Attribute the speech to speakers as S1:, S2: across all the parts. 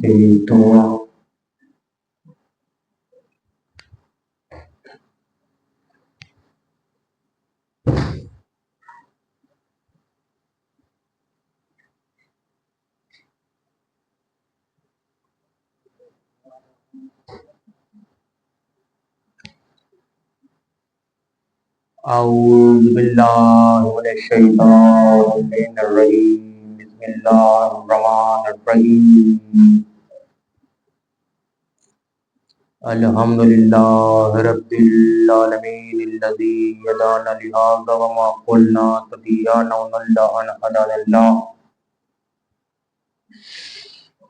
S1: سے دعا۔ اعوذ باللہ من الشیطان الرجیم، بسم اللہ الرحمن الرحیم۔ الحمدللہ رب العالمین الذی ہدانا لہذا وما كنا لنهتدی لولا ان هدانا اللہ۔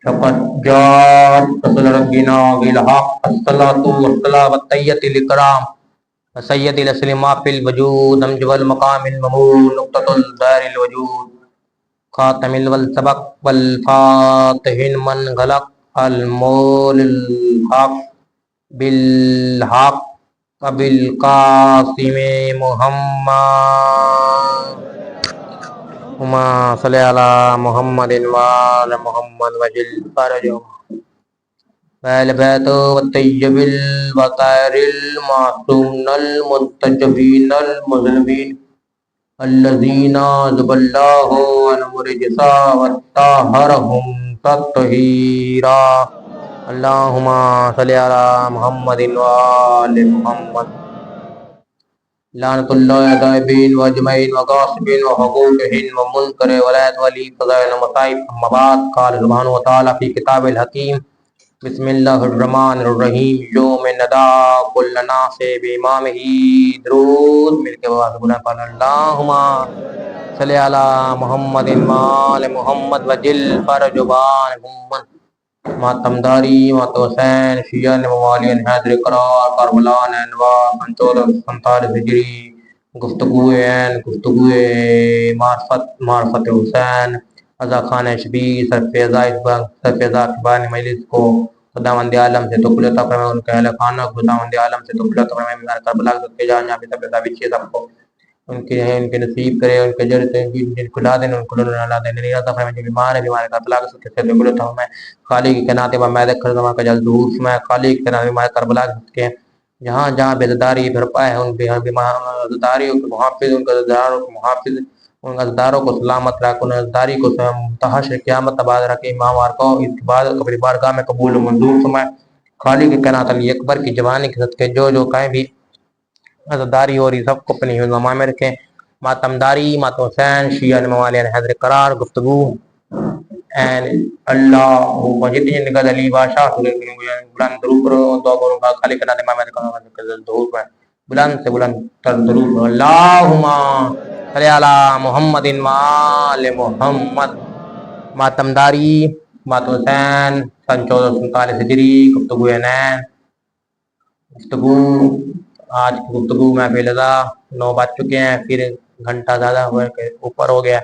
S1: لقد جاءت رسول ربنا بالحق، الصلاة والسلام والتحیۃ الاکرام سید الاسلام فی الوجود، امجد المقام الممون، نقطۃ الدار الوجود، خاتم السبق والفاتح من غلق، المول الحق بالحق بالقاسم محمد وما صلی علی محمد وآل محمد وجل فرجهم والبيت والطيب الطاهر المعصومين المنتجبين المظلومين الذين ذهب الله عنهم الرجس وطهرهم تطهيرا۔ اللهم صل على محمد وآل محمد۔ لعنة الله على الغائبين واجمعين وغاصبين وحقوقهن ومنكر ولایت ولی فضائل ومصائب۔ اما بعد، قال سبحانہ وتعالی فی کتاب الحکیم، بسم اللہ الرحمن الرحیم۔ یوم ندا کل ناس بامامہ، درود مل کے بابا سے بلند پڑھنا، اللہم صلی علی محمد وآل محمد وجل فرج بان محمد۔ ماتم داری مات حسین شیعہ نے موالیان حیدر قرار کربلا نینوا 1447 ہجری۔ گفتگو معرفت حسین رضا خان شبیر سرفیضہ اقبال مجلس کو خداوند عالم سے توقل عطا فرمائے، ان کے اہل خانہ کو خداوند عالم سے توقل عطا فرمائے، میدان کربلا کے جان جہاں بھی سب بچے سب کو ان کے نصیب کرے، ان کے جڑتے جن کو لا دیں ان کو لا دیں، نہیں عطا فرمائے، جو بیمار ہے بیمار کربلا کے سے توقل عطا فرمائے، خالی کی کائنات و میں ذکر زمان کا جلد ظہور فرمائے، خالی کی کائنات بیمار کربلا کے جہاں جہاں بیداری بھرپا ہے ان بیداریوں کے محافظ، ان کا زداروں کو محافظ، ان ازداروں کو سلامت رکھ، ان ازداری کو تحشر قیامت آباد رکھ، امام آرکو اس کے بعد قبری بارگاہ میں قبول و منظور فرمائے، خالق کائنات علی اکبر کی جوانی کے صدقے جو کہیں بھی ازداری ہو رہی سب کو اپنی حفظ میں رکھیں۔ ماتم داری مات حسین شیعہ موالیان حیدر قرار گفتگو اللہ جتنی نگاہ علی بادشاہ بلند درود دعا کروں گا، خالق کائنات امام درود پر بلند سے بلند تر درود، اللہم صلی علی محمد وآل محمد۔ ماتم داری مات حسین 1447 ہجری۔ گفتگو نین، گفتگو آج کی گفتگو میں فیلزا 9 بج چکے ہیں، پھر گھنٹہ زیادہ اوپر ہو گیا،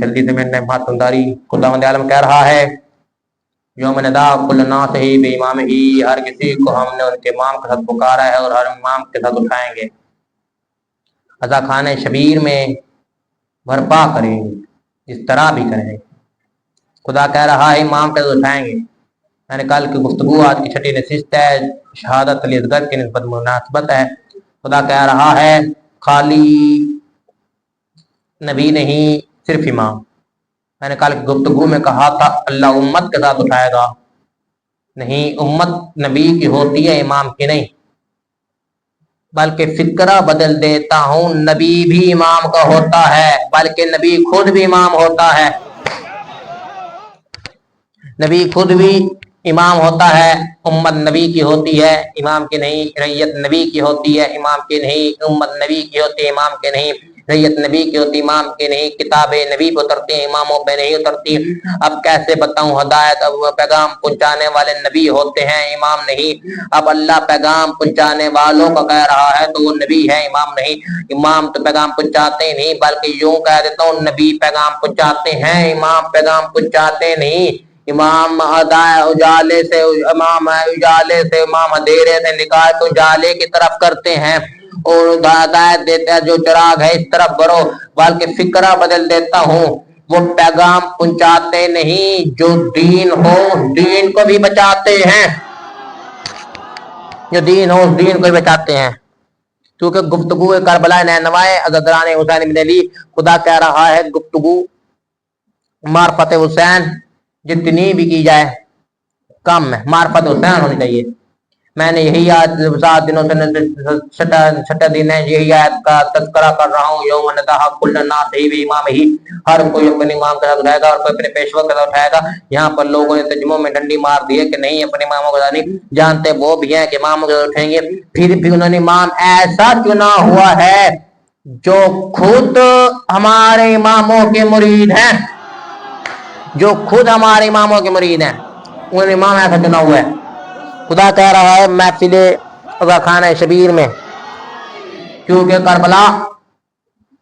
S1: جلدی سے میں نے ماتم داری خداوند عالم کہہ رہا ہے یوم ندا کل ناس ہی بے امام ہی، ہر کسی کو ہم نے ان کے امام کے ساتھ پکارا ہے اور ہر امام کے ساتھ اٹھائیں گے، رضا خانہ شبیر میں بھرپا کریں گے، اس طرح بھی کریں گے، خدا کہہ رہا ہے امام کے ساتھ اٹھائیں گے۔ میں نے کل کی گفتگو آج کی چھٹی نشست ہے، شہادت علی اصغر کی نسبت مناسبت ہے، خدا کہہ رہا ہے خالی نبی نہیں صرف امام۔ میں نے کل کی گفتگو میں کہا تھا اللہ امت کے ساتھ اٹھائے گا، نہیں امت نبی کی ہوتی ہے امام کی نہیں، بلکہ فکرہ بدل دیتا ہوں، نبی بھی امام کا ہوتا ہے بلکہ نبی خود بھی امام ہوتا ہے، نبی خود بھی امام ہوتا ہے، امت نبی کی ہوتی ہے امام کی نہیں، رعیت نبی کی ہوتی ہے امام کی نہیں، امت نبی کی ہوتی ہے امام کی نہیں، رعیت نبی کی ہوتی امام کی نہیں، کتابیں نبی پہ اترتی ہیں اماموں پہ نہیں اترتی۔ اب کیسے بتاؤں ہدایت، اب پیغام پہنچانے والے نبی ہوتے ہیں امام نہیں، اب اللہ پیغام پہنچانے والوں کا کہہ رہا ہے تو وہ نبی ہے امام نہیں، امام تو پیغام پہنچاتے نہیں بلکہ یوں کہہ دیتا ہوں نبی پیغام پہنچاتے ہیں امام پیغام پہنچاتے نہیں، امام اجالے سے امام اندھیرے سے نکال تو اجالے کی طرف کرتے ہیں اور ہدایت دیتے ہیں جو چراغ ہے اس طرف بڑھو، بلکہ فکرہ بدل دیتا ہوں، وہ پیغام پہنچاتے نہیں، جو دین ہو دین کو بھی بچاتے ہیں، جو دین ہو اس دین کو بھی بچاتے ہیں۔ کیونکہ گفتگو کربلا نینوائے عزدران حسین بن علی، خدا کہہ رہا ہے گفتگو معرفت حسین جتنی بھی کی جائے کم ہے، معرفت حسین ہونی چاہیے۔ میں نے یہی آج 7 دنوں سے 6 دن ہے یہی آیت کا تذکرہ کر رہا ہوں، یوم ندع کل الناس بامامہ، ہر کوئی اپنے امام کے ساتھ اٹھائے گا اور کوئی اپنے پیشوا کے ساتھ اٹھائے گا۔ یہاں پر لوگوں نے ترجموں میں ڈنڈی مار دی ہے کہ نہیں اپنے اماموں کے ساتھ نہیں، جانتے وہ بھی ہیں کہ اماموں کے ساتھ اٹھیں گے، پھر بھی انہوں نے امام ایسا چنا ہوا ہے جو خود ہمارے اماموں کے مرید ہیں، جو خود ہمارے اماموں کے مرید ہیں، انہوں نے امام ایسا چنا ہوا ہے۔ خدا کہہ رہا ہے محفل خانہ شبیر میں، کیونکہ کربلا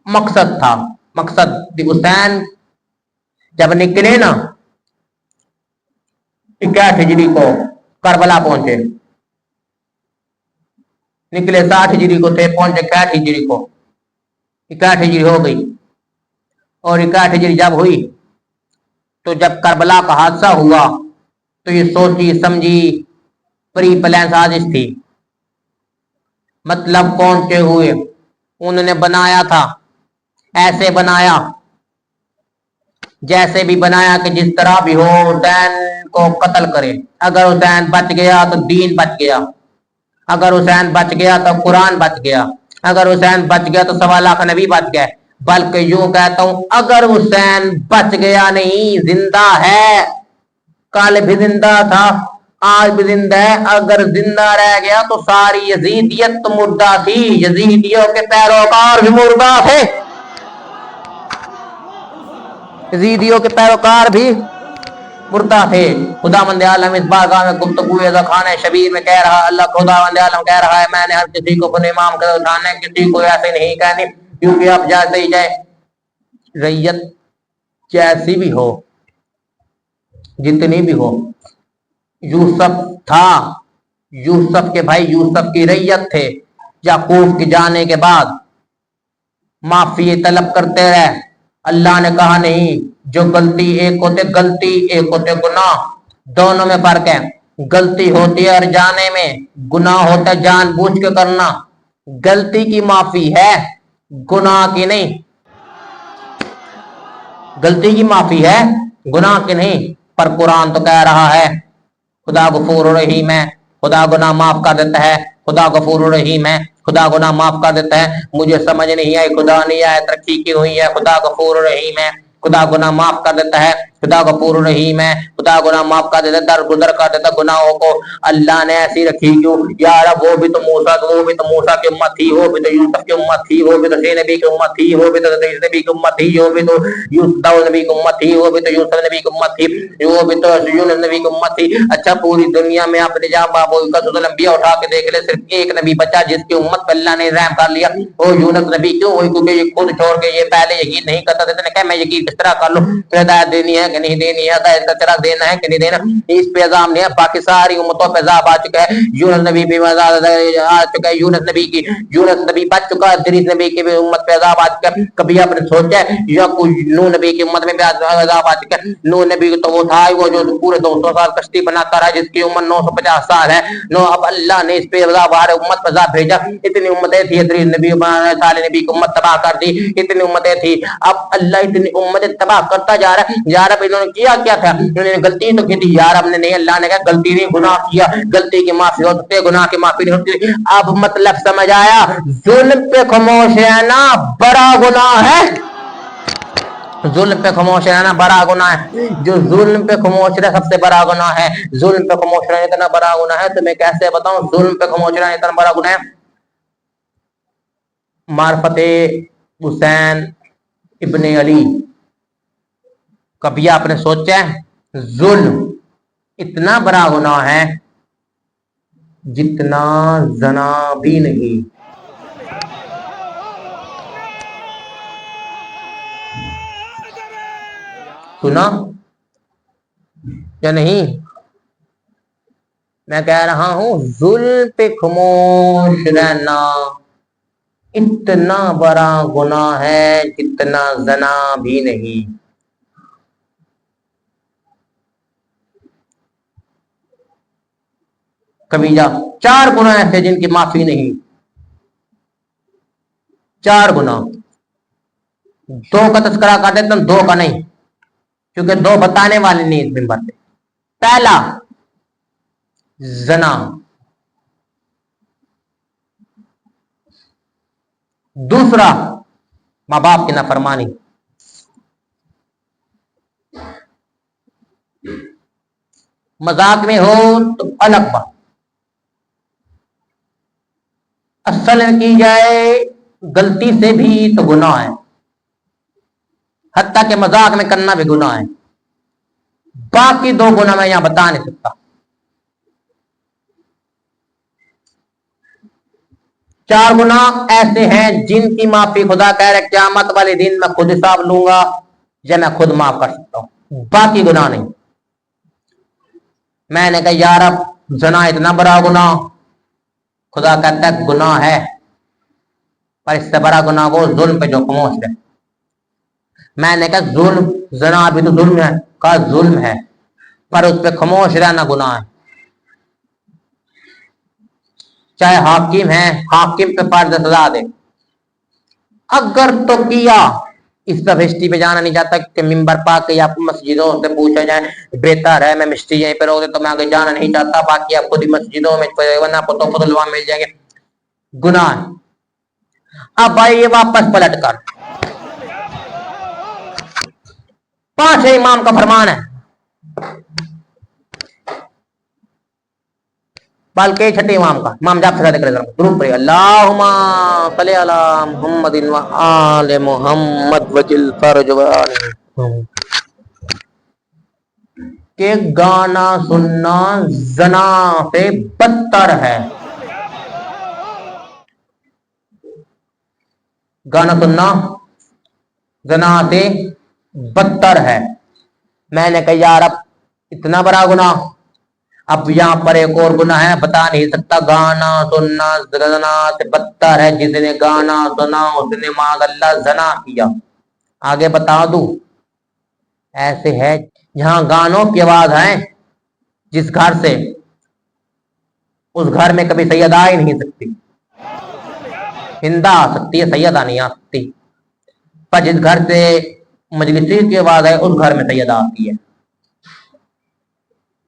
S1: مقصد تھا، مقصد حسین جب نکلے نا 61 ہجری کو کربلا پہنچے، نکلے 60 ہجری کو تھے، پہنچے 61 ہجری کو، 61 ہجری ہو گئی، اور 61 ہجری جب ہوئی تو جب کربلا کا حادثہ ہوا تو یہ سوچی سمجھی پری پلان سازش تھی، مطلب پہنچے ہوئے انہوں نے بنایا تھا، ایسے بنایا جیسے بھی بنایا کہ جس طرح بھی ہو حسین کو قتل کرے، اگر حسین بچ گیا تو دین بچ گیا، اگر حسین بچ گیا تو قرآن بچ گیا، اگر حسین بچ گیا تو 1.25 لاکھ نبی بچ گئے، بلکہ یوں کہتا ہوں اگر حسین بچ گیا نہیں زندہ ہے، کل بھی زندہ تھا آج بھی زندہ ہے، اگر زندہ رہ گیا تو ساری یزیدیت مردہ تھی، یزیدیوں کے پیروکار بھی مردہ تھے، یزیدیوں کے پیروکار بھی مردہ تھے۔ خداوند عالم اس بارگاہ میں گفتگو خانہ شبیر میں کہہ رہا، اللہ خداوند عالم کہہ رہا ہے میں نے ہر کسی کو اپنے امام کے اٹھانا ہے، کسی کو ایسے نہیں کہنی، کیونکہ اب جیسے ہی جائے ریت جیسی بھی ہو جتنی بھی ہو، یوسف تھا، یوسف کے بھائی یوسف کی ریت تھے، یعقوب کے جانے کے بعد معافی طلب کرتے رہے، اللہ نے کہا نہیں، جو غلطی ایک ہوتے غلطی ایک ہوتے گناہ، دونوں میں فرق ہے، غلطی ہوتی ہے اور جانے میں، گناہ ہوتا ہے جان بوجھ کے کرنا، غلطی کی معافی ہے گناہ کی نہیں، غلطی کی معافی ہے گناہ کی نہیں، پر قرآن تو کہہ رہا ہے خدا غفور رحیم ہے، خدا گناہ معاف کر دیتا ہے، خدا غفور رحیم ہے، خدا گناہ معاف کر دیتا ہے۔ مجھے سمجھ نہیں آئی خدا نہیں آئے ترقی کی ہوئی ہے، خدا غفور رحیم ہے، خدا گناہ معاف کر دیتا ہے، خدا غفور رحیم ہے، خدا گناہ معاف کر دیتا ہے، درگزر کر دیتا گناہوں کو۔ اللہ نے ایسی رکھی کیوں یار، وہ بھی تو موسیٰ کی امت تھی، وہ بھی تو یوسف کی امت تھی، وہ بھی تو نبی کی امت تھی، وہ بھی تو نبی کی امت تھی، وہ بھی تو داؤد نبی کی امت تھی، وہ بھی تو یوسف نبی کی امت تھی، وہ بھی تو یونس نبی کی امت تھی۔ اچھا پوری دنیا میں اپنے جہاں بابو انبیاء اٹھا کے دیکھ لے، صرف ایک نبی بچا جس کی امت پہ اللہ نے رحم کر لیا، وہ یونس نبی۔ کیوں؟ وہی کیونکہ یہ خود چھوڑ کے یہ پہلے یقین نہیں کرتا تھا، کہ میں یقین کس طرح کر لوں، ہدایت دینی ہے کہ نہیں دینی ہے، ہدایت کا چراغ دینا ہے کہ نہیں دینا، اس پہ عذاب نہیں ہے، باقی ساری امتوں پہ عذاب آ چکا ہے، یونس نبی بھی عذاب آ چکا ہے، یونس نبی بچ چکا ہے، ادریس نبی کی بھی امت پہ عذاب آ چکا ہے۔ کبھی آپ نے سوچا ہے یا کوئی نوح نبی کی امت میں بھی عذاب آ چکا ہے؟ نوح نبی تو وہ تھا وہ جو پورے 200 سال کشتی بناتا رہا، جس کی عمر 950 سال ہے، اب اللہ نے اس پہ عذاب امت پہ عذاب بھیجا، اتنی امتیں تھی، ادریس نبی صالح نبی کی امت تباہ کر دی، اتنی امتیں تھی، اب اللہ اتنی امتیں تباہ کرتا جا رہا ہے۔ یار اب انہوں نے کیا کیا تھا؟ انہوں نے غلطی تو کی تھی، یار اب نے نہیں، اللہ نے کہا غلطی نہیں، گناہ کیا، غلطی کی معافی ہوتی ہے، گناہ کی معافی نہیں ہوتی۔ اب مطلب سمجھ آیا؟ ظلم پہ خاموش رہنا بڑا گناہ ہے، ظلم پہ خاموش رہنا بڑا گناہ ہے، جو ظلم پہ خاموش رہے سب سے بڑا گناہ ہے، ظلم پہ خاموش رہنا اتنا بڑا گناہ ہے، تو میں کیسے بتاؤں ظلم پہ خاموش رہنا اتنا بڑا گناہ ہے۔ معرفت حسین ابن علی، کبھی آپ نے سوچا ہے ظلم اتنا بڑا گناہ ہے جتنا زنا بھی نہیں، سنا یا نہیں؟ میں کہہ رہا ہوں ظلم پہ خاموش رہنا اتنا بڑا گناہ ہے جتنا زنا بھی نہیں۔ कबीरा। 4 गुनाह ऐसे जिनकी माफी नहीं। 4 गुनाह। 2 का तस्करा कर देता हूं, 2 का नहीं, क्योंकि 2 बताने वाले नहीं इस मिंबर पे। पहला जना, दूसरा माँ बाप की नाफरमानी, मजाक में हो तो अलग बात, असल में की जाए गलती से भी तो गुनाह है, हत्ता के मजाक में करना भी गुनाह है। बाकी 2 गुनाह मैं यहां बता नहीं सकता। 4 गुनाह ऐसे हैं जिनकी माफी खुदा कह रहे क़यामत वाले दिन मैं खुद हिसाब लूंगा या मैं खुद माफ कर सकता हूं, बाकी गुनाह नहीं। मैंने कहा यार अब जना इतना बड़ा गुनाह, खुदा कहता है गुनाह है, पर इससे बड़ा गुनाह वो जुल्म पे जो खामोश है। मैंने कहा जुल्म, जना भी तो जुल्म है, कहा जुल्म है, पर उस पर खामोश रहना गुनाह है। चाहे हाकिम है, हाकिम पे फर्ज सजा दे, अगर तो किया, इस पर हिस्ट्री पे जाना नहीं चाहता कि मिंबर पाक या मस्जिदों से पूछा जाए बेहतर है मैं मिस्ट्री यहीं पर होते तो मैं आगे जाना नहीं चाहता, बाकी आप खुद ही मस्जिदों में वरना तो खुद लुआ मिल जाएंगे, गुनाह। अब भाई ये वापस पलट कर 5 इमाम का फरमान है, बल्कि 6ठे इमाम का, इमाम जाप सजा कर दुरूद पढ़िए, अल्लाहुम्मा सल्ली अला मुहम्मदिन व आले मुहम्मद वजिल फरज व के गाना सुनना जना से बदतर है। गाना सुनना जना से बदतर है। मैंने कहा यार अब इतना बड़ा गुनाह, अब यहां पर एक और गुनाह है, बता नहीं सकता। गाना सुनना जना से बदतर है, जिसने गाना सुना उसने माज़अल्लाह जना किया। आगे बता दूं, ऐसे है जहां गानों की आवाज है, जिस घर से, उस घर में कभी सैयदा आ ही नहीं सकती, हिंदा आ सकती है, सैयदा नहीं आ सकती। पर जिस घर से मजलिसी की आवाज है उस घर में सैयदा आती है।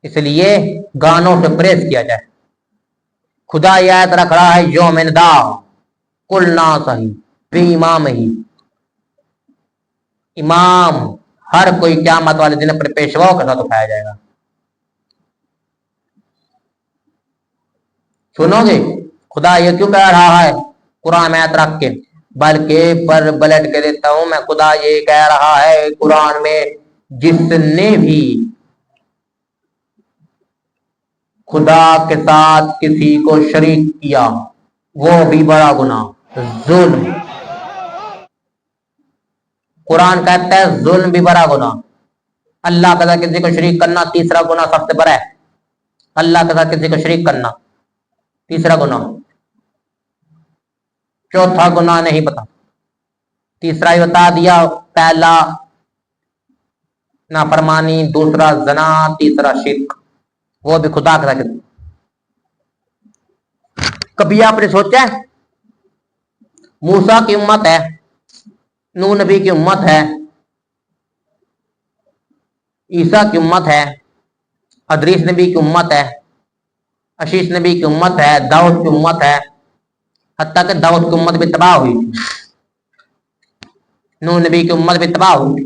S1: इसलिए गानों से परहेज किया जाए। खुदा ये आयत रख रहा है यौम निदा कुल ना सही बे इमाम ही, इमाम हर कोई क़यामत वाले दिन अपने पेशवाओं के साथ उठाया जाएगा। सुनोगे खुदा ये क्यों कह रहा है कुरान में आयत रख के, बल्कि पर पलट के देता हूं मैं, खुदा ये कह रहा है कुरान में जिसने भी खुदा के साथ किसी को शरीक किया वो भी बड़ा गुनाह, जुल्म। कुरान कहता है जुल्म भी बड़ा गुनाह। अल्लाह के साथ किसी को शरीक करना तीसरा गुनाह सबसे बड़ा है। अल्लाह के साथ किसी को शरीक करना तीसरा गुनाह, चौथा गुनाह नहीं पता, तीसरा ही बता दिया। पहला नाफरमानी, दूसरा जना, तीसरा शिर्क, वो भी खुदा के साथ। कभी आपने सोचा है मूसा की उम्मत है, नूह नबी की उम्मत है, ईसा की उम्मत है, अदरीस नबी की उम्मत है, आशीष नबी की उम्मत है, दाऊद की उम्मत है, हत्ता कि दाऊद की उम्मत भी तबाह हुई थी, नूह नबी की उम्मत भी तबाह हुई थी।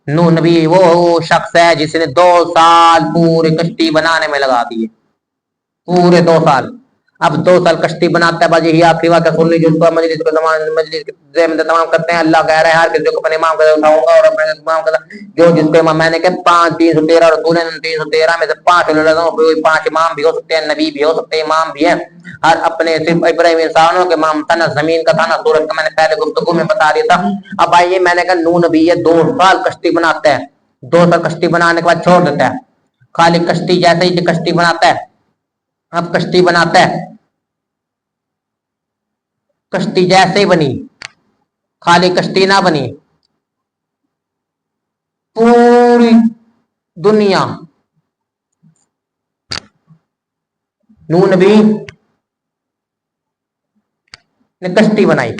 S1: नूह नबी वो शख्स है जिसने 2 साल पूरे कश्ती बनाने में लगा दिए, पूरे 2 साल। अब 2 साल कश्ती बनाता है, बाजी आखिरी वाक़या सुन लीजिए, उसको मजलिस को तमाम करते हैं। अल्लाह कह रहे हैं हर किसी को अपने इमाम का उठाऊंगा और अपने इमाम का जो जिसको इमाम, मैंने कहा 5 313 रसूल 313 में से 5 ले लेता हूं, 5 इमाम भी हो सकते हैं, नबी भी हो सकते हैं, इमाम भी है। हर अपने सिर्फ इब्राहिम इंसानों के इमाम था, ना जमीन का था ना सूरज का, मैंने पहले गुफ्तगू में बता दिया था। अब आइए, मैंने कहा नूह नबी है 2 साल कश्ती बनाता है, 2 साल कश्ती बनाने के बाद छोड़ देता है, खाली कश्ती जैसे ही कश्ती बनाता है, अब कश्ती बनाता है, कश्ती जैसे ही बनी, खाली कश्ती ना बनी, पूरी दुनिया नूह नबी ने कश्ती बनाई,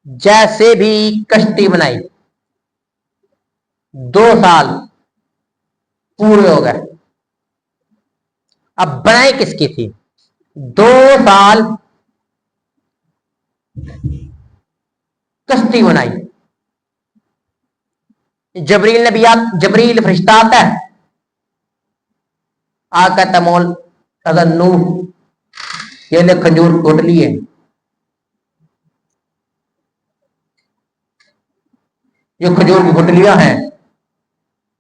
S1: जैसे भी कश्ती बनाई 2 साल पूरे हो गए। अब बनाई किसकी थी? 2 साल कश्ती बनाई। जबरील नबी जबरील फरिश्ता आता है, आ कहता मोल अगर नूह ये ले खजूर टोटली है, जो खजूर की गुटलियां हैं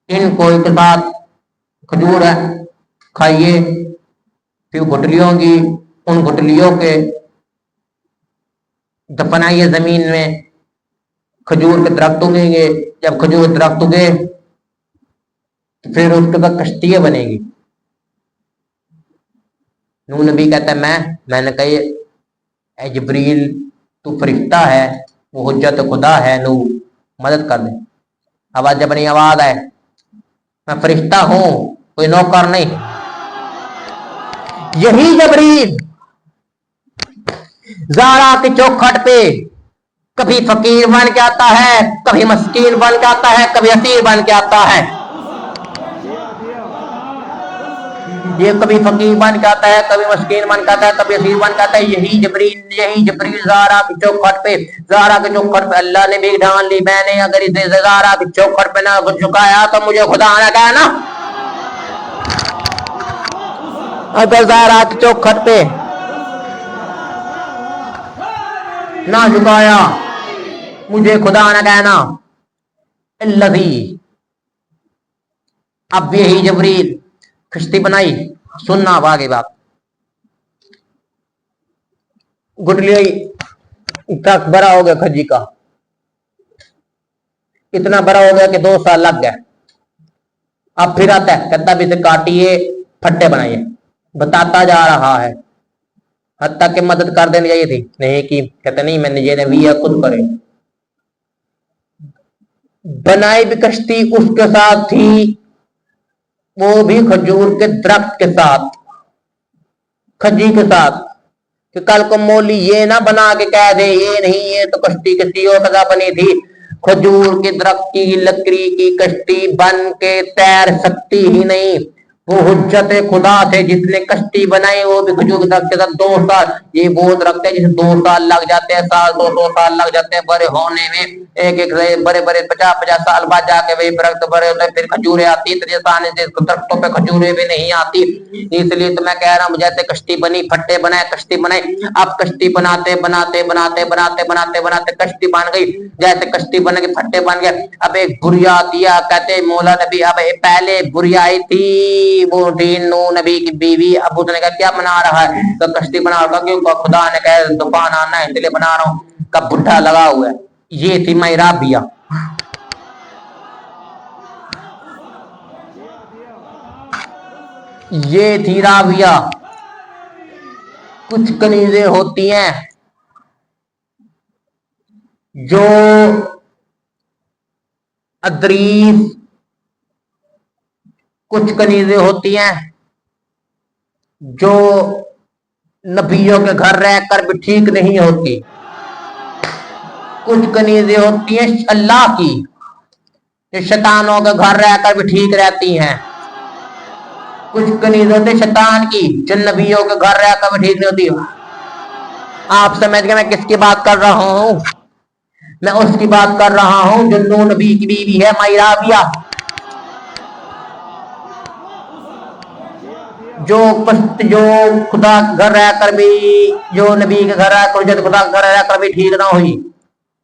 S1: इनको एक साथ खजूर है खाइए, फिर गुटलियों की उन गुटलियों के दफनाइए जमीन में, खजूर के दरख्त उगेंगे, जब खजूर के दरख्त उगे तो फिर उसके बाद कश्तियां बनेगी। नूह नबी कहता है मैंने कहा जबरील तू फरिश्ता है, वो हुज्जत खुदा है, नूह मदद कर दे। आवाज जब नहीं आवाज आए, मैं फरिश्ता हूं, कोई नौकर नहीं। यही जबरील ज़ारा की चौखट पे कभी फकीर बन के आता है, कभी मस्कीन बन के आता है, कभी असीर बन के आता है। ये कभी फकीर बन के आता है, कभी मस्कीन बन के आता है, कभी असीर बन के आता है। यही जबरील ज़ारा की चौखट पे अल्लाह ने भी ढाल ली। मैंने अगर इसे ज़ारा की चौखट पे ना झुकाया तो मुझे खुदा ना कहना। अगर ज़ारा की चौखट पे ना झुकाया मुझे खुदा ना कहना। अब यही जबरील कश्ती बनाई। सुनना अब आगे बात। गुटलिया तक बड़ा हो गया खजी का, इतना बड़ा हो गया कि 2 साल लग गए। अब फिर आता है, कहता भी इसे काटिए, फट्टे बनाइए, बताता जा रहा है। हत्ता के मदद कर देनी चाहिए थी, नहीं की। कहते नहीं मैंने ये भी है, खुद करे। बनाई भी कश्ती उसके साथ थी, वो भी खजूर के दरख्त के साथ, खजी के साथ, कि कल को मौली ये ना बना के कह दे ये नहीं, ये तो कश्ती किसी और कदा बनी थी। खजूर के दरख्त की लकड़ी की कश्ती बन के तैर सकती ही नहीं। वो हुज्जत खुदा से जिसने कश्ती बनाई, वो भी खजूर के दरख्त के साथ 2 साल। ये वो दरख्त है जिसे 2 साल लग जाते हैं, साल 2 साल लग जाते हैं बड़े होने में। एक बड़े 50 साल बाद जाके वही दरख्त बड़े होते हैं, फिर खजूरें आती। दरख्तों पे खजूरें भी नहीं आती। इसलिए तो मैं कह रहा हूँ, जैसे कश्ती बनी, फट्टे बनाए, कश्ती बनाई। अब कश्ती बनाते बनाते बनाते बनाते बनाते बनाते कश्ती बन गई। जैसे कश्ती बन गई, फट्टे बन गए। अब एक बुढ़िया दिया, कहते मौला नबी अब पहले बुढ़िया आई थी, वो थी नूह नबी की बीवी। अब उसने कहा क्या बना रहा है? तो कश्ती बना रहा, क्यों? खुदा ने कहा तूफान आना है इसलिए बना रहा हूँ। कब बुढ़ा लगा हुआ है। ये थी माई राबिया। ये थी राबिया। कुछ कनीजें होती हैं जो अदरीस, कुछ कनीजें होती हैं जो नबियों के घर रहकर भी ठीक नहीं होती। कुछ कनीजें होती हैं अल्लाह की, जो शैतानों के घर रहकर भी ठीक रहती हैं। कुछ कनीजें होती शैतान की, जो नबियों के घर रहकर भी ठीक नहीं होती। आप समझ गए मैं किसकी बात कर रहा हूं? मैं उसकी बात कर रहा हूं जो नूह नबी की बीवी है, माई राबिया। जो खुदा घर रहकर भी, जो नबी के घर रहकर, जो खुदा घर रहकर भी ठीक ना हुई।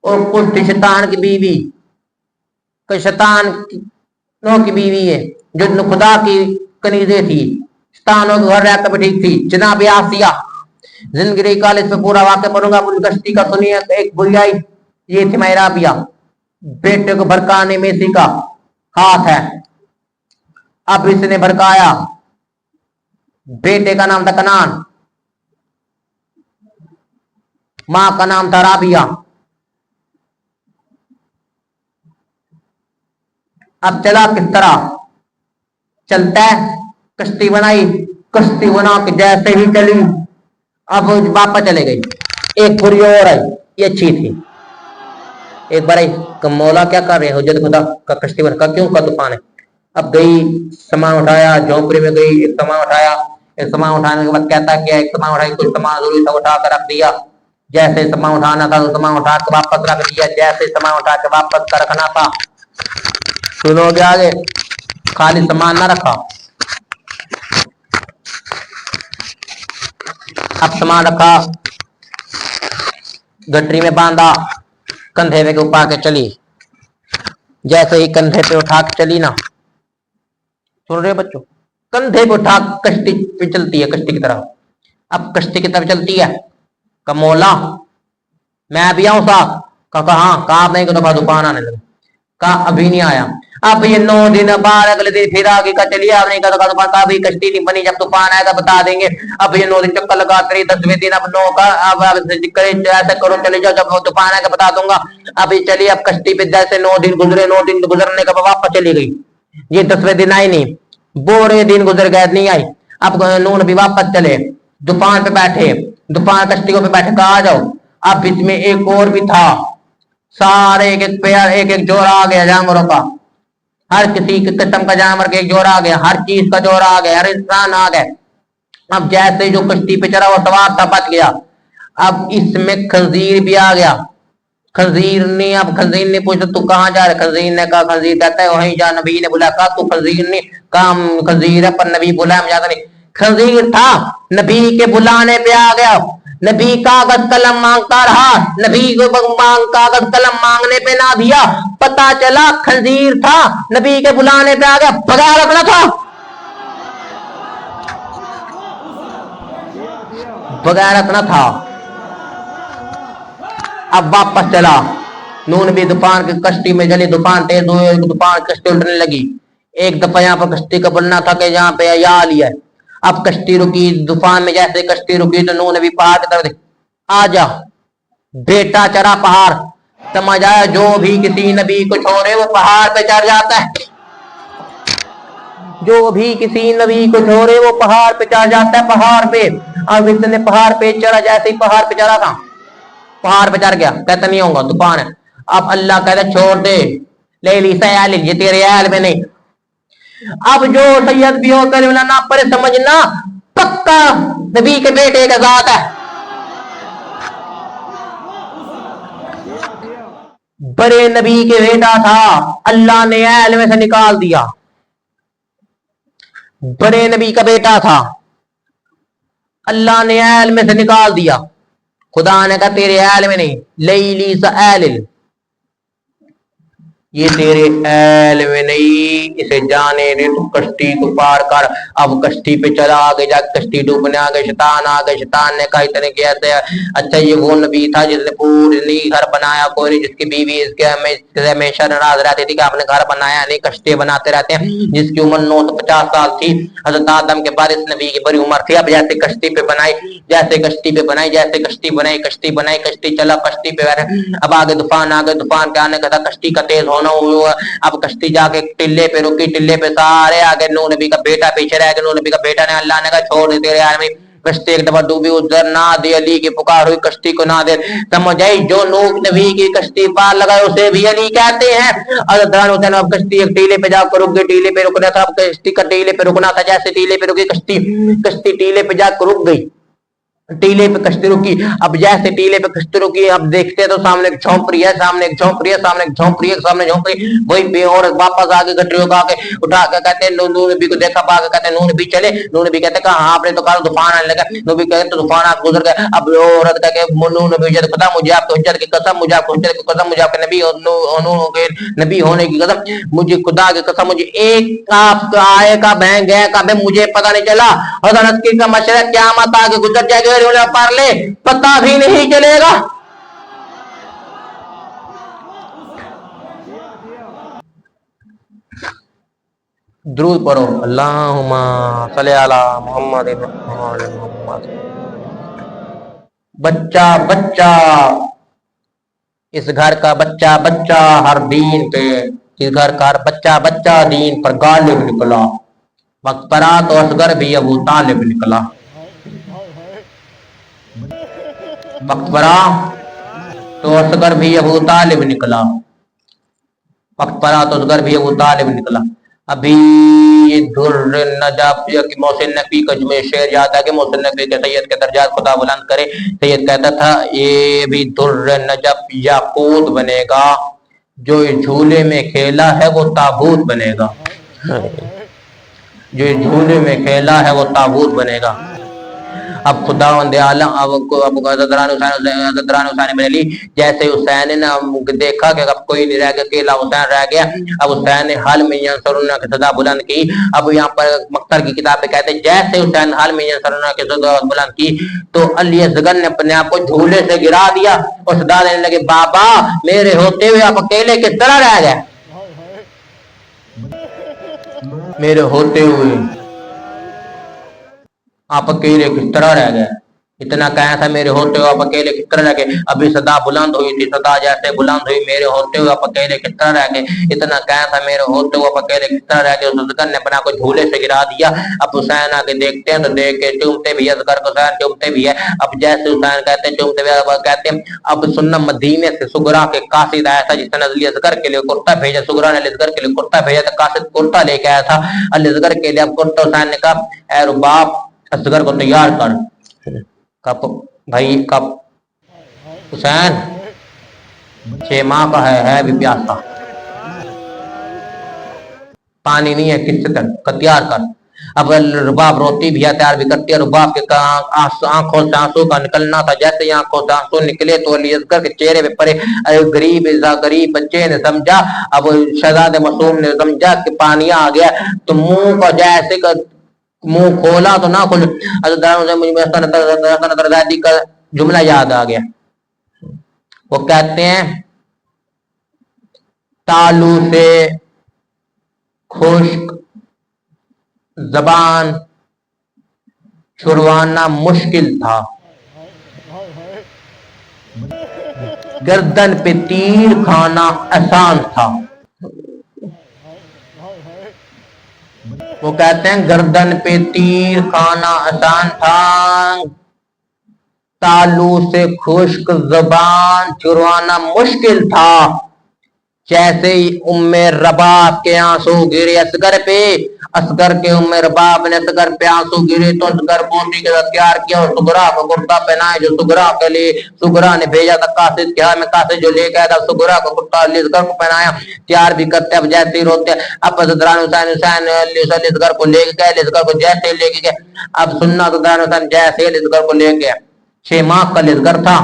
S1: और कुछ शैतान की बीवी, कोई शैतान की बीवी है जो खुदा की कनीजे थी, शैतानों के घर रहकर भी ठीक थी। जनाब आसिया, जिंदगी कॉलेज पे पूरा वाक्य पढ़ूंगा, पूरी कश्ती का सुनिए। एक बुढ़ियाई, ये थी माई राबिया। बेटे को भड़काने में इसी का हाथ है। अब इसने भड़काया। बेटे का नाम था कनान, मां का नाम था राबिया। अब चला किस तरह? चलता है, कश्ती बनाई, कश्ती बना के जैसे ही चली, अब वापस चले गई। एक बुरी और आई, ये अच्छी थी। एक बार आई, मौला क्या कर रहे हो, जद खुदा का कश्ती बना, क्यों का तूफान है। अब गई, सामान उठाया, झोंपड़ी में गई, एक सामान उठाया, एक सामान उठाने के बाद कहता क्या, एक सामान उठाई, कुछ सामान जरूरी था उठा कर रख दिया, जैसे सामान उठाना था तो सामान उठा के वापस रख दिया, जैसे सामान उठा के वापस कर रखना था। सुनोगे आगे, खाली सामान ना रखा। अब सामान रखा, गठरी में बांधा, कंधे पे उठा के चली, जैसे ही कंधे पे उठा के चली ना, सुन रहे बच्चों, कंधे पे उठा कश्ती पे चलती है, कश्ती की तरफ। अब कश्ती की तरफ चलती है, मौला मैं भी आऊं साहब, कहा हाँ, कहा नहीं, तो तूफान आने लगा, कहा अभी नहीं आया। अब ये 9 दिन बाद अगले दिन फिर आगे का चलिए, आपने कहा तूफान का अभी कश्ती नहीं बनी, जब तूफान आएगा बता देंगे। अब ये 9 दिन चक्कर लगाते रही, 10वें दिन अब 9 का, अब ऐसा करो चले जाओ, जब तूफान आएगा बता दूंगा। अभी चलिए, अब कश्ती पे जैसे 9 दिन गुजरे, 9 दिन गुजरने का वापस चली गई, ये 10वें दिन आई नहीं, बोरे दिन गुजर गए, नहीं आई। अब नून भी वापस चले, दुकान पे बैठे, दुकान कश्तियों पे बैठे, कहा आ जाओ। अब बीच में एक और भी था, सारे एक एक पेड़, एक एक जोड़ा आ गया जानवरों का, हर किसी किस्म का जानवर का एक जोड़ा आ गया, हर चीज का जोड़ा आ गया, हर इंसान आ गए। अब जैसे जो कश्ती पे चढ़ा वो सवार था बच गया। अब इसमें खंजीर भी आ गया, खंजीर ने, अब खंजीर ने पूछा तू कहाँ जा रहा, खंजीर ने कहा, खंजीर कहता है वहीं जा, नबी ने बुलाया, कहा तू खंजीर ने कहा खंजीर है, पर नबी बुलाया मैं जाता नहीं। खंजीर था, नबी के बुलाने पे आ गया, नबी कागज कलम मांगता रहा, नबी को कागज कलम मांगने पे ना दिया, पता चला खंजीर था, नबी के बुलाने पे आ गया, भगा रखना था, भगा रखना था। अब वापस चला, नून भी दुकान की कश्ती में चली, दुकान तेज हुई, दुकान कश्ती उल्टने लगी। एक दफा यहाँ पर कश्ती का बनना था कि यहाँ पे या लिया। अब कश्ती रुकी, दुकान में जैसे कश्ती रुकी तो नून भी पहाड़ की तरफ, आ जा बेटा चढ़ा पहाड़, समझ आया, जो भी किसी नबी को छोड़े वो पहाड़ पे चढ़ जाता है, जो भी किसी नबी को छोड़े वो पहाड़ पे चढ़ जाता है, पहाड़ पे। अब इसने पहाड़ पे चढ़ा, जैसे ही पहाड़ पे चढ़ा था, पहाड़ पे चढ़ गया, कहता नहीं होगा तूफान है। अब अल्लाह कहता छोड़ दे, ले ली सयाल, ये तेरे याल में नहीं। अब जो सैयद भी हो कर ना परे, समझना पक्का नबी के बेटे का जात है, बड़े नबी के बेटा था, अल्लाह ने ऐल में से निकाल दिया, बड़े नबी का बेटा था, अल्लाह ने ऐल में से निकाल दिया। खुदा ने कहा तेरे ऐल में नहीं, लैली सैल, ये तेरे ऐल में नहीं, इसे जाने दे, तू कश्ती को पार कर। अब कश्ती पे चला, आगे जाके कश्ती डूबने आ गए, शैतान आ गए, शैतान ने कहा इतने कहते अच्छा ये वो नबी था जिसने पूरी घर बनाया, कोई नहीं, जिसकी बीवी इसके हमेशा नाराज रहती थी कि आपने घर बनाया नहीं, कश्ती बनाते रहते हैं, जिसकी उम्र 950 साल थी, हजरत आदम के बाद इस नबी की बड़ी उम्र थी। अब जैसे कश्ती पे बनाई, जैसे कश्ती पे बनाई, जैसे कश्ती बनाई, कश्ती बनाई, कश्ती चला, कश्ती पे बैठे। अब आगे तूफान आ गए, तूफान के आने का था, कश्ती का तेज होना हुआ। अब कश्ती जाके टिल्ले पे रुकी, टिल्ले पे सारे आगे नूह नबी का बेटा पीछे रह गया। नूह नबी का बेटा ने, अल्लाह ने कहा छोड़ दे तेरे आदमी, कश्ती एक दफा डूबी, उधर ना दे, अली की पुकार हुई, कश्ती को ना दे, समझ आई, जो नूह नबी की कश्ती पार लगाए उसे भी अली कहते हैं। अब कश्ती एक टीले पे जाकर रुक गई, टीले पे रुकना था, अब कश्ती का टीले पे रुकना था, जैसे टीले पे रुकी कश्ती, कश्ती टीले पे जाकर रुक गई, टीले पे कश्ती रुकी। अब जैसे टीले पे कश्ती रुकी, अब देखते तो सामने एक झोंपड़ी है, सामने एक झोंपड़ी है, सामने एक झोंपड़ी है, सामने झोंपड़ी, वही बेऔरत वापस आके गठरियों का आके उठा के कहते हैं, नूह नबी को देखा, पाके कहते हैं नूह नबी चले। नूह नबी कहते कहा हाँ, आपने तो कहा तूफान आने लगा। नबी कहते तो तूफान आप गुजर गए। अब औरत कहके नूह नबी खुदा मुझे आपके हुज्जत की कसम, मुझे आपके हुज्जत की कसम, मुझे आपके नबी होने की कसम, मुझे खुदा की कसम, मुझे एक आपका आए का बहन गए का मुझे पता नहीं चला। हजरत की का मशरा क़यामत आगे गुजर जाएगी, पार ले पता भी नहीं चलेगा। दुरूद पढ़ो, अल्लाहुम्मा सल्ली अला मुहम्मद। बच्चा बच्चा, इस घर का बच्चा बच्चा हर दीन पे, इस घर का बच्चा बच्चा दीन पर गालिब निकला। वक्त पड़ा तो असगर भी अबू तालिब निकला। वक्त पड़ा तो असगर भी अबू तालिब निकला। वक्त पड़ा तो असगर भी अबू तालिब निकला। अभी ये दुर्र नजफ कि मोहसिन नकवी का जो शेर याद है कि मोहसिन नकवी के सैयद के दर्जात खुदा बुलंद करे। सैयद कहता था ये भी दुर्र नजफ याकूत बनेगा, जो इस झूले में खेला है वो ताबूत बनेगा। जो इस झूले में खेला है वो ताबूत बनेगा। अब खुदावंद आलम अब हज़रत हुसैन बिन अली जैसे हुसैन ने देखा कि अब कोई नहीं रह गया, अकेला हुसैन रह गया। अब हुसैन ने हल में यंसरुना की सदा बुलंद की। अब यहाँ पर मख्तर की किताब में कहते हैं जैसे हुसैन हल में यंसरुना की सदा बुलंद की तो अली असगर ने अपने आप को झूले से गिरा दिया और सदा देने लगे, बाबा मेरे होते हुए आप अकेले किस तरह रह गए, मेरे होते हुए आप अकेले किस तरह रह गए। इतना कहा था मेरे होते हुए आप अकेले किस तरह रह गए। अभी सदा बुलंद हुई थी, सदा जैसे बुलंद हुई, मेरे होते हुए आप अकेले किस तरह रह गए। इतना कहा था मेरे होते हुए आप अकेले किस तरह रह गए। उस असगर ने अपना को झूले से गिरा दिया। अब हुसैन आके देखते हैं तो देख के चूमते भी है, असगर को हुसैन चूमते भी है। अब जैसे हुसैन कहते हैं चूमते भी कहते हैं। अब सुन्ना मदीने से सुगरा के कासिद आया था जिसने अली असगर के लिए कुर्ता भेजा। सुगरा ने अली असगर के लिए कुर्ता भेजा था, कासिद कुर्ता लेके आया था अली असगर के लिए। अब कुर्ता हुसैन ने कहा ऐ रुबाब असगर को तैयार कर। कब भाई कब हुसैन 6 माह का है भी प्यासा, पानी नहीं है किससे कर तैयार कर। अब रुबाब रोटी भी है तैयार भी करती है। रुबाब के आंखों से आंसू का निकलना था। जैसे ही आंखों से आंसू निकले तो अली असगर के चेहरे पे पड़े। अरे गरीब बच्चे ने समझा, अब शहजादे मासूम ने समझा कि पानी आ गया तो मुंह का जैसे मुंह खोला तो ना खोल। मुझे का जुमला याद आ गया। वो कहते हैं तालू से खुश्क जबान छुड़वाना मुश्किल था, गर्दन पे तीर खाना आसान था। वो कहते हैं गर्दन पे तीर खाना आसान था, तालू से खुश्क जबान छुड़वाना मुश्किल था। जैसे ही उम्मे रबाब के आंसू गिरे असगर पे, असगर के उम्मे रबाब ने असगर पे आंसू गिरे तो असगर बोटी के साथ तैयार किया और सुगरा को कुर्ता पहनाए जो सुगरा के लिए सुगरा ने भेजा था कासिद के। में कासिद जो लेके आया था सुगरा को कुर्ता असगर को पहनाया, तैयार भी करते। अब जैसे ही रोते अब हुसैन असगर को लेके गए। असगर को जैसे लेके गए, अब सुनना हुसैन जैसे असगर को लेके गए। 6 माह का असगर था,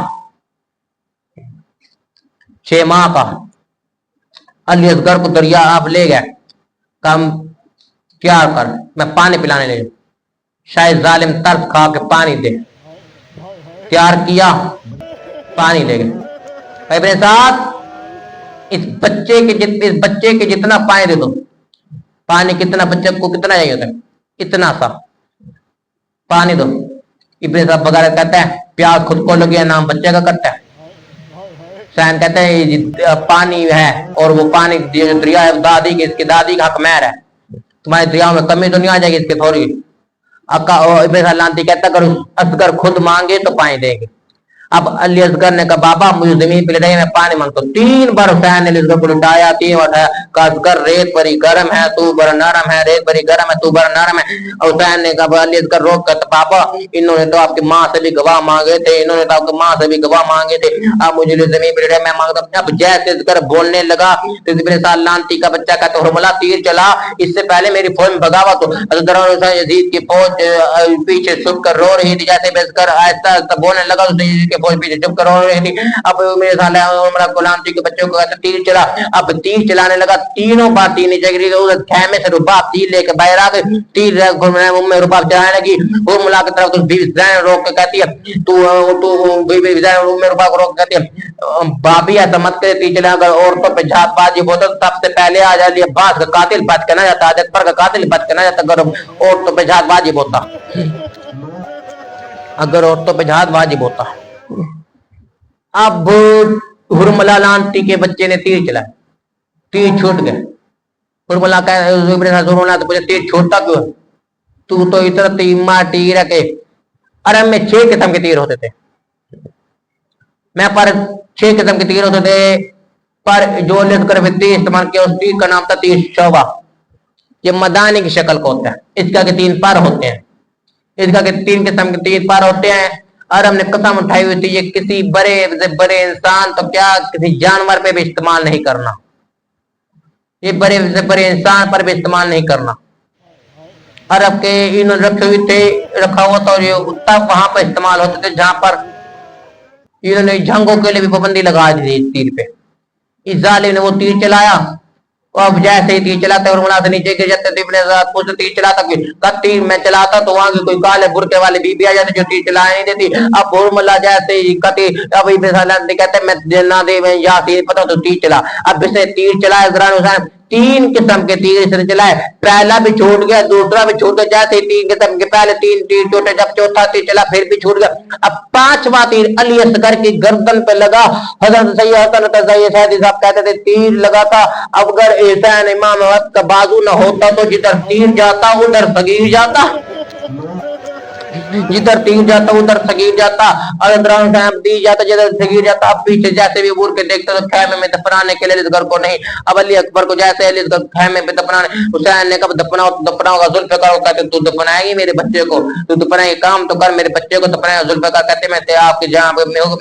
S1: 6 माह का। अली असगर को दरिया आप ले गए, कम क्या कर मैं पानी पिलाने ले, शायद जालिम तरस खा के पानी दे। तैयार किया, पानी ले गए। मेरे साथ इस बच्चे के जितना पानी दे दो। पानी कितना, बच्चे को कितना चाहिए होता है, इतना सा पानी दो। इब्ने साहब वगैरह कहता है प्यास खुद को लगे नाम बच्चे का करता है। हुसैन कहते हैं पानी है और वो पानी दरिया है दादी के, इसकी दादी का हक महर है, तुम्हारे दरिया में कमी तो नहीं आ जाएगी इसके थोड़ी। लांती कहता अगर असगर खुद मांगे तो पानी देंगे। अब अली असगर ने कहा बाबा मुझे जमीन पे लटाइए मैं पानी मांगता हूँ। 3 बार हुसैन ने असगर को लटाया, 3 बार कहा असगर रेत बड़ी गर्म है तू बड़ा नरम है, रेत बड़ी गर्म है तू बड़ा नरम है। हुसैन ने कहा अली असगर रोक कर पापा इन्होंने तो आपकी माँ से भी गवाह मांगे थे, इन्होंने तो आपकी माँ से भी गवाह मांगे थे, अब मुझे जमीन पे लटाया मैं मांगता हूँ। अब जैसे असगर बोलने लगा तो मेरे साथ लांती का बच्चा कहता हुरमला तीर चला, इससे पहले मेरी फौज में बगावत हो। यजीद की फौज पीछे छुप कर रो रही थी। जैसे असगर आहिस्ता आहिस्ता बोलने लगा तो यजीद की फौज पीछे छुप कर रो रही थी। अब मेरे साथ गुलाम जी के बच्चों को कहता तीर चला। अब तीर चलाने लगा, तीनों बार तीर नीचे गिरी। खेमे से रुबाब तीर लेके बाहर आ गई, तीर में रुबाब चलाने लगी। वो मुला की तरफ बीवी रोक के कहती है तू बीवी में रुबाब को रोक कहती है भाभी ऐसा मत करे, तीर चला अगर औरतों पे झात वाजिब होता तो सबसे पहले आ जाती है बास का कातिल बात करना जाता, आदत पर का कातिल बात करना जाता अगर औरतों पे झात वाजिब होता, अगर औरतों पे झात वाजिब होता। अब हुरमला लांती के बच्चे ने तीर चलाया, तीर छूट गया। हुरमला तो पूछे तीर छोड़ता क्यों, तू तो इतरती माटी रखे। अरब में 6 किस्म के तीर होते थे, मैं पर 6 किस्म के तीर होते थे, पर जो लेकर तीर इस्तेमाल किया उस तीर का नाम था तीर शोभा। ये मदानी की शक्ल का होता है, इसका के 3 पर होते हैं, इसका के 3 किस्म के 3 पर होते हैं। और हमने कसम उठाई हुई थी ये किसी बड़े से बड़े इंसान तो क्या किसी जानवर पे भी इस्तेमाल नहीं करना, ये बड़े से बड़े इंसान पर भी इस्तेमाल नहीं करना। अरब के इन्होंने रखे हुए थे, रखा हुआ था, और ये तब वहां पर इस्तेमाल होते थे जहां पर इन्होंने जंगों के लिए भी पाबंदी लगा दी थी इस तीर पे। इस जालिम ने वो तीर चलाया, और अब जैसे ही तीर चलाते और वहां से नीचे गिर जाते थे, इब्ने कुछ तीर चलाता का तीर मैं चलाता तो वहां की कोई काले बुरके वाली बीबी आ जाती जो तीर चला नहीं देती। अब भोरमल्ला जैसे ही कती अब कहते मैं ना दे मैं या तीर पता तो तीर चला। अब इसने तीर चलाया हुसैन 3 किस्म के तीर इसने चलाए, पहला भी छूट गया, दूसरा भी छूट गया, जैसे 3 किस्म के पहले 3 तीर छूटे, जब चौथा तीर चला फिर भी छूट गया। अब 5वां तीर अली असगर की गर्दन पे लगा। हजरत सैयद साहब कहते थे तीर लगा था, अब अगर हुसैन इमाम वक्त का बाजू न होता तो जिधर तीर जाता उधर सगीर जाता, जिधर तीर जाता उधर सगीर जाता, और दी जाता जिधर सगीर जाता। अब पीछे जैसे भी उड़ के देखते तो खैमे में दफनाने के लिए इस घर को नहीं। अब अली अकबर को जैसे अली खैमे पे दफनाने, हुसैन ने कब दफनाओ दफनाओगा, जुल्फिकार कहते तू दफनाएगी मेरे बच्चे को, तू दफनाएगी काम तो कर मेरे बच्चे को दफनाएगा। जुल्फिकार कहते मैं आपके जहाँ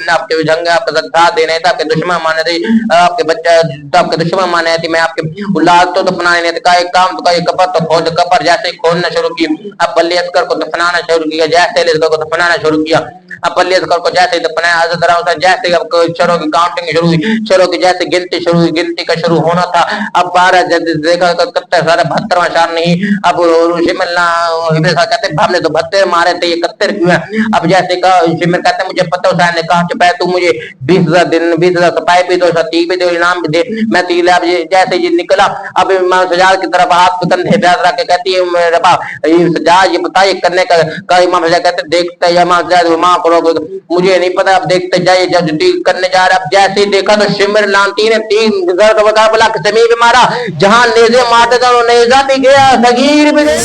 S1: आपके जंग आपका साथ देने था, आपके दुश्मन माने थे, आपके बच्चा आपके दुश्मन माने थे, मैं आपके औलाद तो दफनाने नहीं था, एक काम तो का कबर तो खोद, कबर जैसे खोदना शुरू की। अब अली असगर को दफनाना शुरू किया, जैसे को दफनाना शुरू किया। अब अली असगर को जैसे दफनाया, हज़रत जैसे अब शरों की काउंटिंग शुरू हुई, शरों की जैसे गिनती शुरू हुई, गिनती का शुरू होना था। अब 12 देखा सारा 72वां शार नहीं। अब शिमर कहते हमने तो 72 मारे थे, ये 71 क्यों है। अब जैसे शिमर कहते मुझे पता हुसैन ने कहा चुपा तू मुझे 20,000 दिन 20,000 सपाई भी दो, तीर भी दो, इनाम भी दे, मैं तीर जैसे ये निकला। अब इमाम सजाद की तरफ हाथ कंधे पे रख के कहती है रबा सजाद ये बता ये करने का इमाम सजाद कहते देखते मुझे नहीं पता, अब देखते जाइए जब तीर करने जा रहा। अब जैसे ही देखा तो शिमर लांती ने तीर बोला जमीन पे मारा, जहां नेज़े मारते थे नेज़ा भी गया, सगीर भी गया।